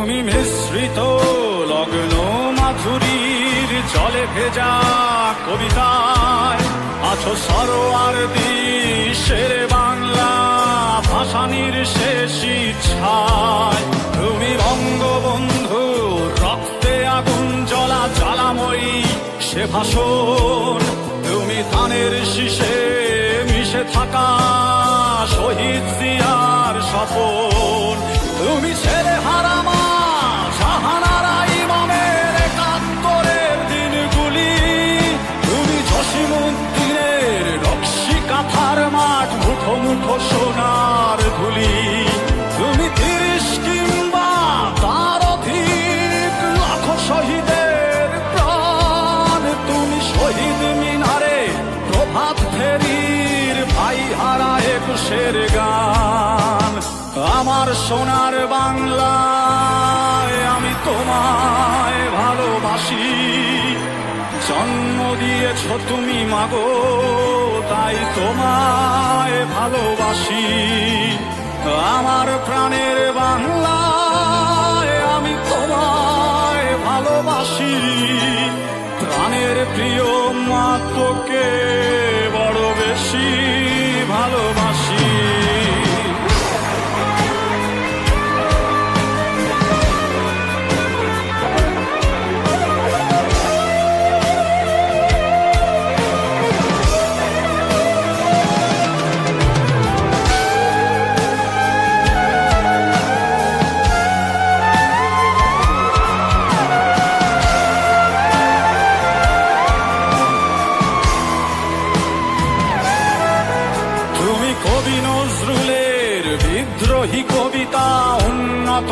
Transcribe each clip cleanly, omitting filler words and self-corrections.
তুমি মিশ্রিত লগ্ন মাধুরীর জলে ভেজা কবিতায় আছো সরোয়ার্দী শের বাংলা ভাসানির শেষ ইচ্ছায়। তুমি বঙ্গবন্ধু রক্তে আগুন জ্বলা জ্বালাময়ী সে ভাষণ। তুমি ধানের শীষে মিশে থাকা শহীদ জিয়ার স্বপন। তুমি ছেলে হারামা জাহানারা ইমামের একাত্তরের দিনগুলি। তুমি জসিমউদ্দিনের নকশি কাঁথার মাঠ মুঠো মুঠো সোনার ধুলি। তুমি ৩০ কিংবা তার অধিক লাখো শহীদের প্রাণ। তুমি শহীদ মিনারে প্রভাত ফেরির ভাই হারা একুশের গান। আমার সোনার বাংলায় আমি তোমায় ভালোবাসি। জন্ম দিয়েছ তুমি মাগো তাই তোমায় ভালোবাসি। আমার প্রাণের বাংলায় আমি তোমায় ভালোবাসি। প্রাণের প্রিয় মা তোকে বড় বেশি ভালোবাসি। কবি নজরুলের বিদ্রোহী কবিতা উন্নত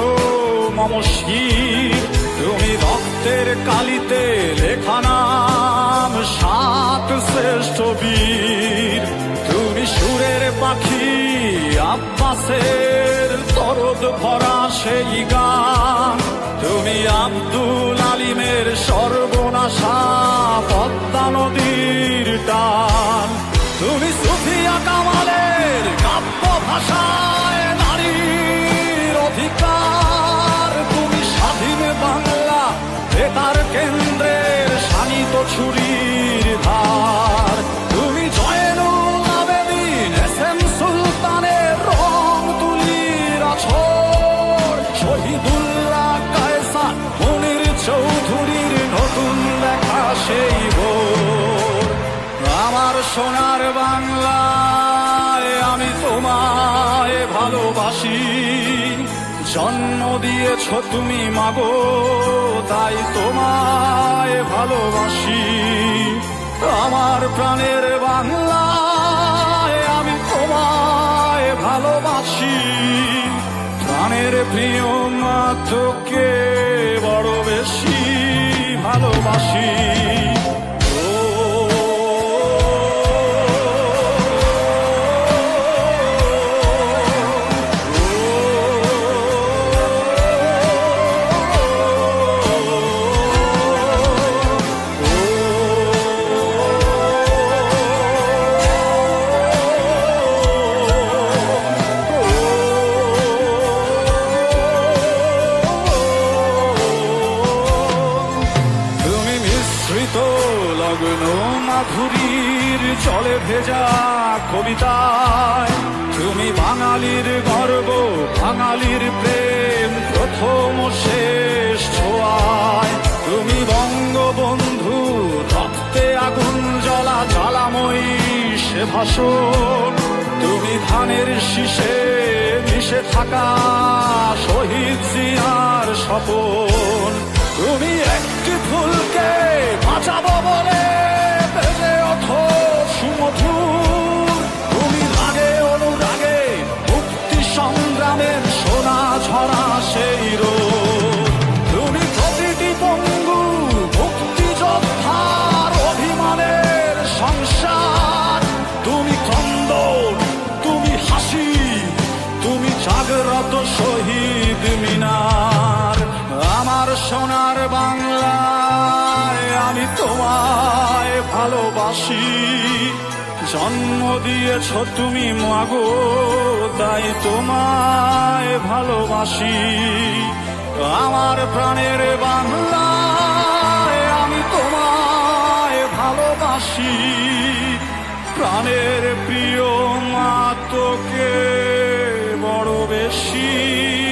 মম শির। তুমি রক্তের কালিতে লেখা নাম ৭ শ্রেষ্ঠ বীর। তুমি সুরের পাখি আব্বাসের তরদ ভরা সেই গান। তুমি আব্দুল আলিমের সর্বনাশা পদ্মা নদীর টান। তুমি সুফিয়া কামালের কাব্য ভাষায় নারীর অধিকার। তুমি স্বাধীন বাংলা বেতার কেন্দ্রের শানিত ছুরির ধার। তুমি জয়নুল আবেদিন এস.এম. সুলতানের রং তুলির আছড়। শহীদুল্লাহ কায়সার মুনির চৌধুরীর নতুন লেখা সেই ভোর। আমার সোনার বাংলায় আমি তোমায় ভালোবাসি। জন্ম দিয়েছ তুমি মাগো তাই তোমায় ভালোবাসি। আমার প্রাণের বাংলায় আমি তোমায় ভালোবাসি। প্রাণের প্রিয় মা তোকে বড় বেশি ভালোবাসি। লগ্ন মাধুরীর জলে ভেজা কবিতায় তুমি বাঙালির গর্ব বাঙালির প্রেম প্রথম শেষ ছোঁয়ায়। তুমি বঙ্গবন্ধু রক্তে আগুন জ্বলা জ্বালাময়ী সে ভাষণ। তুমি ধানের শীষে মিশে থাকা শহীদ জিয়ার স্বপন। তুমি একটি ফুলকে বাঁচাবো বলে বেজে ওঠো সুমধুর। তুমি রাগে অনুরাগে মুক্তি সংগ্রামের সোনা ঝরা সেই রোদ। তুমি প্রতিটি পঙ্গু মুক্তিযোদ্ধার অভিমানের সংসার। তুমি ক্রন্দন তুমি হাসি তুমি জাগ্রত শহীদ মিনার। আমার সোনার বাংলায় আমি তোমায় ভালোবাসি। জন্ম দিয়েছ তুমি মাগো তাই তোমায় ভালোবাসি। আমার প্রাণের বাংলা, আমি তোমায় ভালোবাসি। প্রাণের প্রিয় মা তোকে বড় বেশি।